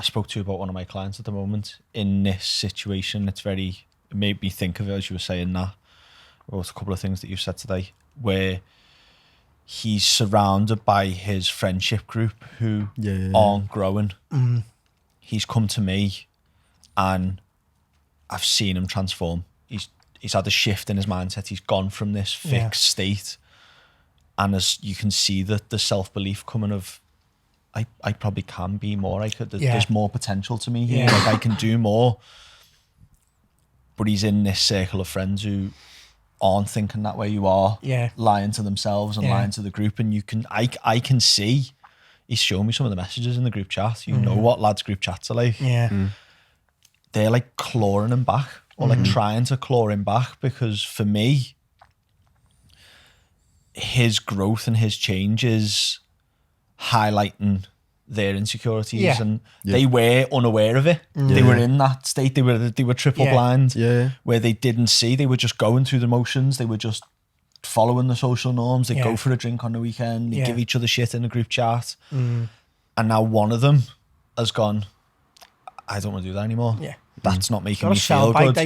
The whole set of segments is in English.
I spoke to you about one of my clients at the moment in this situation. It made me think of it as you were saying that. I wrote a couple of things that you've said today where he's surrounded by his friendship group who aren't growing. He's come to me and I've seen him transform. He's had a shift in his mindset. He's gone from this fixed state, and as you can see that the self-belief coming of, I probably can be more. There's more potential to me here. Like I can do more. But he's in this circle of friends who aren't thinking that way you are. Lying to themselves and lying to the group. And I can see, he's shown me some of the messages in the group chat. You know what lads' group chats are like. They're like clawing him back, or like trying to claw him back, because for me, his growth and his change is highlighting their insecurities, and they were unaware of it. They were in that state. They were triple blind, where they didn't see. They were just going through the motions. They were just following the social norms. They go for a drink on the weekend. They give each other shit in a group chat. And now one of them has gone, I don't want to do that anymore. That's not making me feel good.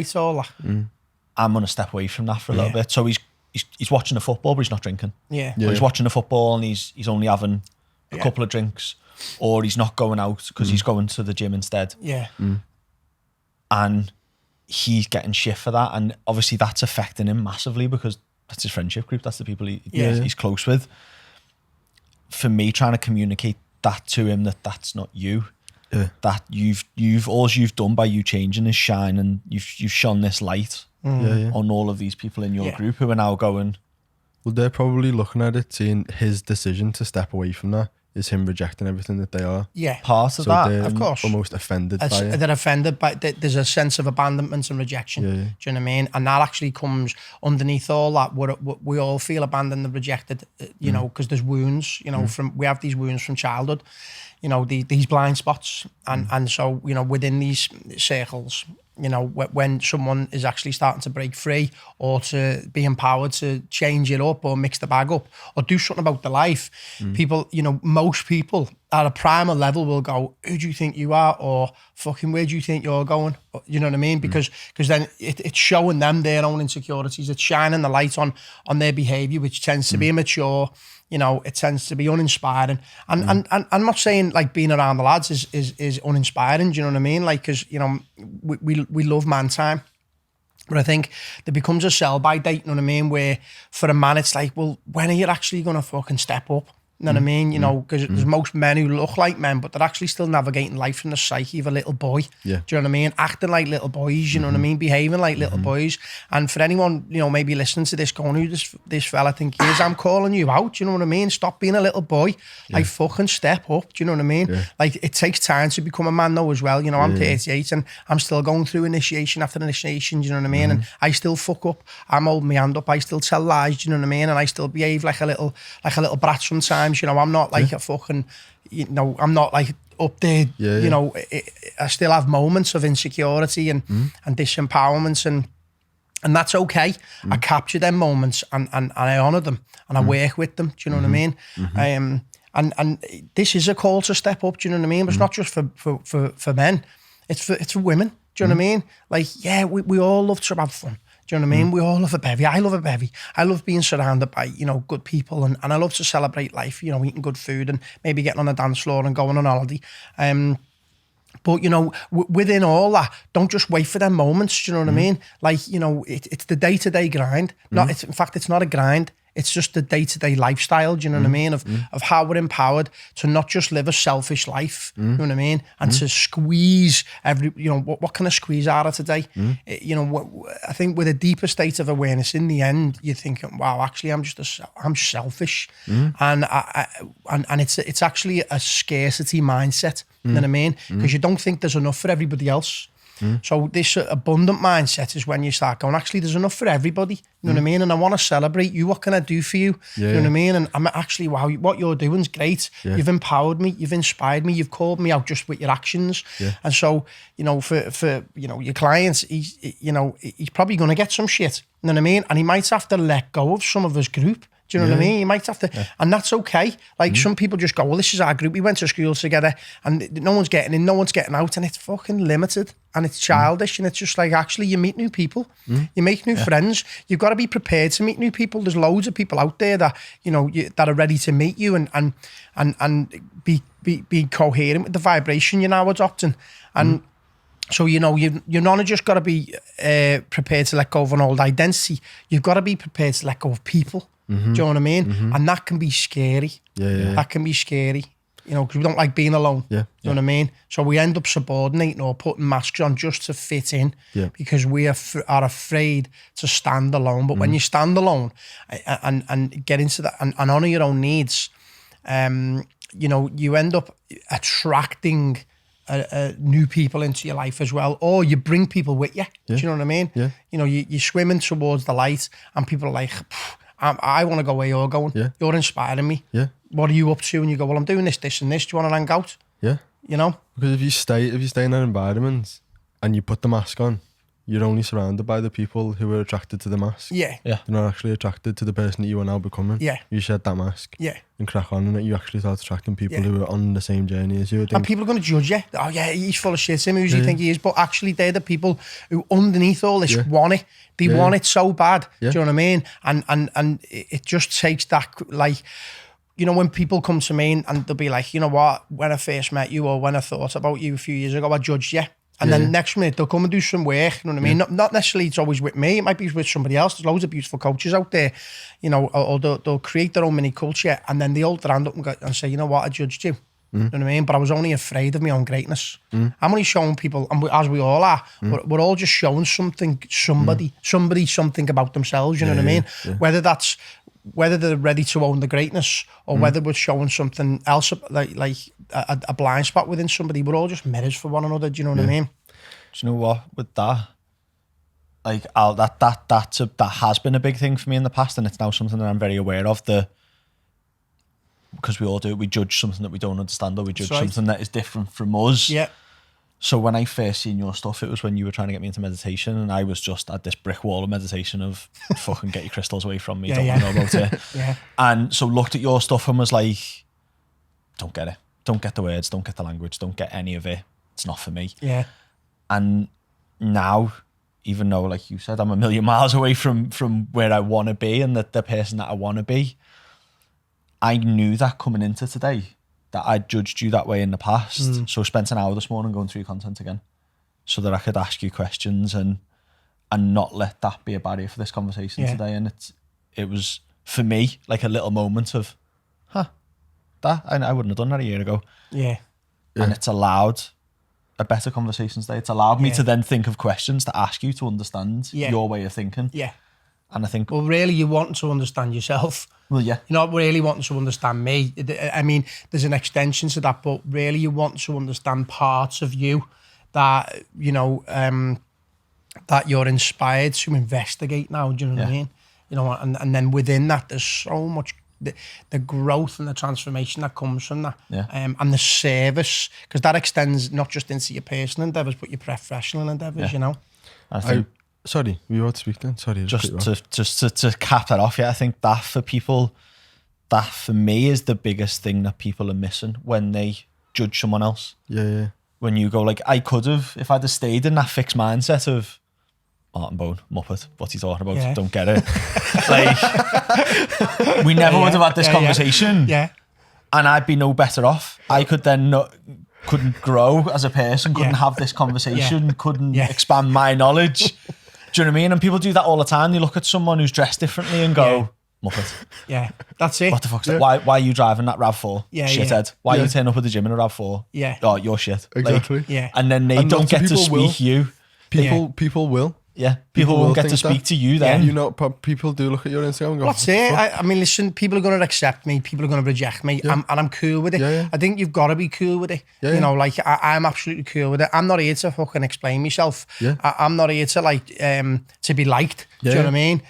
I'm going to step away from that for a little bit. So he's watching the football, but he's not drinking. Or he's watching the football and he's only having a couple of drinks, or he's not going out because he's going to the gym instead. And he's getting shit for that, and obviously that's affecting him massively because that's his friendship group. That's the people he's close with. For me, trying to communicate that to him, that's not you. That all you've done by you changing is shine, and you've shone this light on all of these people in your group who are now going. Well, they're probably looking at it, seeing his decision to step away from that is him rejecting everything that they are. Part of that, they're of course. Almost offended by it. They're offended by there's a sense of abandonment and rejection. Do you know what I mean? And that actually comes underneath all that. We all feel abandoned and rejected, you know, because there's wounds. You know, we have these wounds from childhood. You know, these blind spots, and so, you know, within these circles, you know, when someone is actually starting to break free or to be empowered to change it up or mix the bag up or do something about their life, people, you know, most people at a primal level will go, who do you think you are? Or fucking where do you think you're going? You know what I mean? Because then it's showing them their own insecurities. It's shining the light on their behaviour, which tends to be immature. You know, it tends to be uninspiring. And I'm not saying like being around the lads is uninspiring. Do you know what I mean? Like, because, you know, we love man time. But I think there becomes a sell-by date, you know what I mean? Where for a man, it's like, well, when are you actually going to fucking step up? You know what I mean? You know, because there's most men who look like men, but they're actually still navigating life in the psyche of a little boy. Do you know what I mean? Acting like little boys, you know what I mean? Behaving like little boys. And for anyone, you know, maybe listening to this going, who this fella think he is, I'm calling you out. Do you know what I mean? Stop being a little boy. Like, fucking step up. Do you know what I mean? Like, it takes time to become a man though as well. You know, I'm 38 and I'm still going through initiation after initiation. Do you know what I mean? And I still fuck up. I'm holding my hand up. I still tell lies. Do you know what I mean? And I still behave like a little brat sometimes. You know, I'm not like a fucking, you know, I'm not like up there, you know, I still have moments of insecurity and disempowerment and that's okay. I capture them moments and I honour them and I work with them. Do you know what I mean? And this is a call to step up. Do you know what I mean? But it's not just for men. It's for women. Do you know what I mean? Like, we all love to have fun. Do you know what I mean? We all love a bevy. I love a bevy. I love being surrounded by, you know, good people and I love to celebrate life, you know, eating good food and maybe getting on a dance floor and going on holiday. But, you know, within all that, don't just wait for them moments. Do you know what I mean? Like, you know, it's the day-to-day grind. In fact, it's not a grind. It's just the day-to-day lifestyle, do you know what I mean? Of how we're empowered to not just live a selfish life, you know what I mean? And to squeeze you know, what can I squeeze out of today? You know, I think with a deeper state of awareness, in the end, you're thinking, wow, actually, I'm selfish. And it's actually a scarcity mindset, you know what I mean? Because you don't think there's enough for everybody else. So this abundant mindset is when you start going, actually, there's enough for everybody. You know what I mean? And I want to celebrate you. What can I do for you? You know what I mean? And I'm actually, wow, what you're doing is great. You've empowered me. You've inspired me. You've called me out just with your actions. And so, you know, for you know, your clients, he's probably going to get some shit. You know what I mean? And he might have to let go of some of his group. Do you know what I mean? You might have to, and that's okay. Like some people just go, well, this is our group. We went to school together, and no one's getting in, no one's getting out, and it's fucking limited, and it's childish, and it's just like, actually, you meet new people, you make new friends. You've got to be prepared to meet new people. There's loads of people out there that that are ready to meet you and be coherent with the vibration you're now adopting, and. So, you're not just got to be prepared to let go of an old identity. You've got to be prepared to let go of people. Do you know what I mean? And that can be scary. That can be scary, because we don't like being alone. You know what I mean? So we end up subordinating or putting masks on just to fit in because we are afraid to stand alone. But when you stand alone and get into that and honour your own needs, you end up attracting new people into your life as well, or you bring people with you. Do you know what I mean? You're swimming towards the light and people are like, I want to go where you're going. You're inspiring me. What are you up to? And you go, well, I'm doing this and this. Do you want to hang out? Because if you stay in that environment and you put the mask on, you're only surrounded by the people who are attracted to the mask. You're not actually attracted to the person that you are now becoming. You shed that mask. And crack on in it. You actually start attracting people who are on the same journey as you. And people are going to judge you. Oh yeah, he's full of shit. Him, who does he think he is? But actually, they're the people who, underneath all this, want it. They want it so bad. Do you know what I mean? And it just takes that, like, when people come to me and they'll be like, you know what? When I first met you, or when I thought about you a few years ago, I judged you. And then next minute they'll come and do some work, you know what I mean? Not necessarily it's always with me, it might be with somebody else. There's loads of beautiful coaches out there, or they'll create their own mini culture, and then they hold their hand up and say, you know what, I judged you. You know what I mean? But I was only afraid of my own greatness. I'm only showing people, and as we all are, we're all just showing somebody something about themselves, you know what I mean? Whether they're ready to own the greatness or whether we're showing something else, like a blind spot within somebody, we're all just mirrors for one another. Do you know what I mean? Do you know what? With that, like, that has been a big thing for me in the past, and it's now something that I'm very aware of. Because we all do it, we judge something that we don't understand, or we judge something that is different from us. So when I first seen your stuff, it was when you were trying to get me into meditation, and I was just at this brick wall of meditation of fucking get your crystals away from me, don't want to know about it. And so looked at your stuff and was like, don't get it. Don't get the words, don't get the language, don't get any of it. It's not for me. And now, even though, like you said, I'm a million miles away from where I want to be and the person that I want to be, I knew that coming into today, that I judged you that way in the past. So I spent an hour this morning going through your content again so that I could ask you questions and not let that be a barrier for this conversation today. And it was, for me, like a little moment of, that I wouldn't have done that a year ago. And it's allowed a better conversation today. It's allowed me to then think of questions to ask you to understand your way of thinking. And I think, well, really, you want to understand yourself. Well, yeah. You're not really wanting to understand me. I mean, there's an extension to that, but really you want to understand parts of you that, that you're inspired to investigate now. Do you know what I mean? And then within that, there's so much, the growth and the transformation that comes from that. And the service, because that extends not just into your personal endeavours, but your professional endeavours, I think, sorry, we were speaking. Sorry, just to cap that off. I think that for people, that for me is the biggest thing that people are missing when they judge someone else. When you go like, I could have, if I'd have stayed in that fixed mindset of Martin Bone, Muppet, what's he talking about? Don't get it. Like, we never would have had this conversation. And I'd be no better off. I could then couldn't grow as a person, couldn't have this conversation, couldn't expand my knowledge. Do you know what I mean? And people do that all the time. They look at someone who's dressed differently and go, Muppet. That's it. What the fuck's that? Why are you driving that RAV4? Shithead. Why are you turning up at the gym in a RAV4? Oh, you're shit. Exactly. And then they don't get to speak you. People will. People won't get to speak to you then. People do look at your Instagram and go, that's it. I mean, listen, people are going to accept me, people are going to reject me, and I'm cool with it. I think you've got to be cool with it. Like, I'm absolutely cool with it. I'm not here to fucking explain myself. I'm not here to to be liked. Do you know what I mean?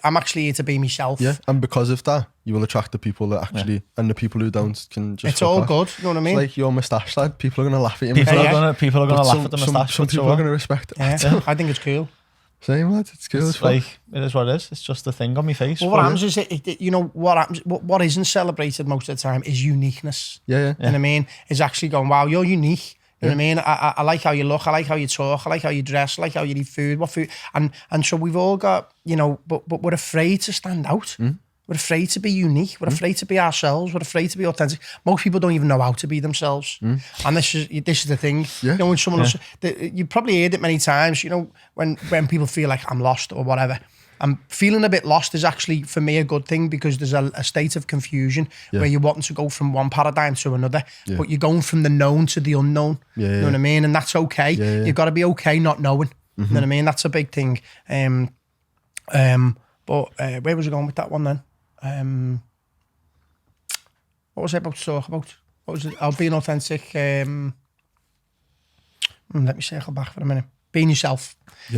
I'm actually here to be myself. And because of that, you will attract the people that actually, and the people who don't can just. It's all good. You know what I mean? It's like your moustache, lad. People are going to laugh at you. People are going to laugh at the moustache. Some people are going to respect it. I think it's cool. Same, lad. It's cool. It's like, it is what it is. It's just a thing on my face. Well, what happens is, what happens, what isn't celebrated most of the time is uniqueness. Yeah. You know what I mean? Is actually going, wow, you're unique. You know what I mean? I like how you look. I like how you talk. I like how you dress. I like how you eat food. What food? And so we've all got, but we're afraid to stand out. We're afraid to be unique. We're afraid to be ourselves. We're afraid to be authentic. Most people don't even know how to be themselves. And this is the thing. Yeah. When someone else, you probably heard it many times, when people feel like I'm lost or whatever. And feeling a bit lost is actually, for me, a good thing, because there's a state of confusion where you're wanting to go from one paradigm to another, but you're going from the known to the unknown. You know what I mean? And that's okay. You've got to be okay not knowing. You know what I mean? That's a big thing. But where was I going with that one then? What was I about to talk about? What was it? Being authentic. Let me circle back for a minute. Being yourself.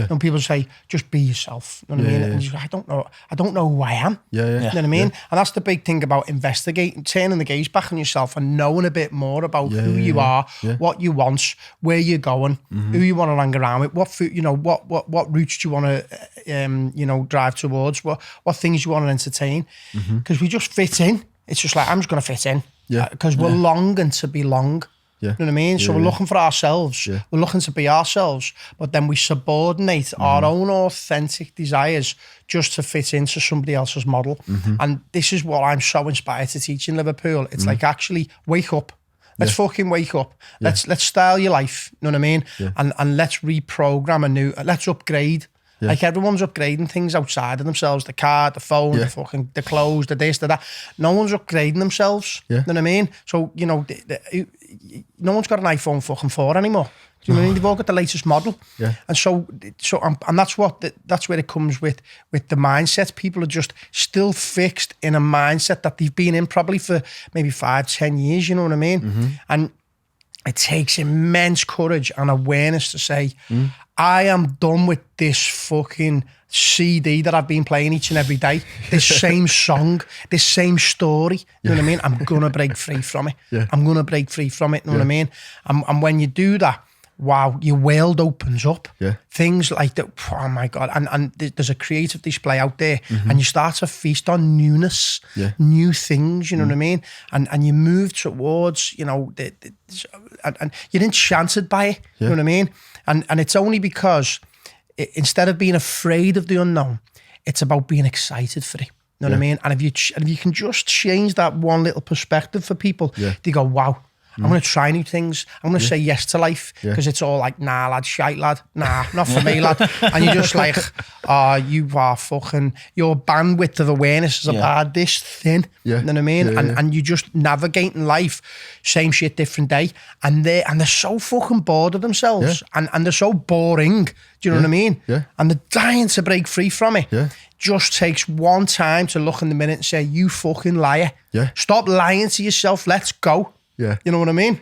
When people say, just be yourself. You know what I mean? And you go, I don't know who I am. You know what I mean? And that's the big thing about investigating, turning the gaze back on yourself and knowing a bit more about who you are, what you want, where you're going, who you want to hang around with, what food, what routes do you want to, drive towards, what things you want to entertain. Because we just fit in. It's just like, I'm just going to fit in. Because we're longing to belong. You know what I mean? So we're looking for ourselves. We're looking to be ourselves, but then we subordinate our own authentic desires just to fit into somebody else's model. And this is what I'm so inspired to teach in Liverpool. It's like, actually, wake up. Let's fucking wake up. Let's style your life. You know what I mean? And let's reprogram let's upgrade. Like, everyone's upgrading things outside of themselves, the car, the phone, the clothes, the this, the that. No one's upgrading themselves. You know what I mean? So, no one's got an iPhone fucking 4 anymore. Do you know what I mean? They've all got the latest model. And so and that's where it comes with the mindset. People are just still fixed in a mindset that they've been in probably for maybe 5-10 years, you know what I mean? And it takes immense courage and awareness to say, I am done with this fucking CD that I've been playing each and every day. This same song, this same story. You know what I mean? I'm going to break free from it. I'm going to break free from it. You know what I mean? And when you do that, wow, your world opens up. Things like that, oh my God. And there's a creative display out there, and you start to feast on newness, new things, you know what I mean? And you move towards, and you're enchanted by it, you know what I mean? And it's only because instead of being afraid of the unknown, it's about being excited for it. You know what I mean? And if you can just change that one little perspective for people, they go, wow, I'm going to try new things. I'm going to say yes to life, because it's all like, nah, lad, shite, lad. Nah, not for me, lad. And you're just like, you are fucking, your bandwidth of awareness is about this thin. You know what I mean? And you're just navigating life, same shit, different day. And they're so fucking bored of themselves. And they're so boring. Do you know what I mean? And they're dying to break free from it. Just takes one time to look in the mirror and say, you fucking liar. Stop lying to yourself. Let's go. You know what I mean?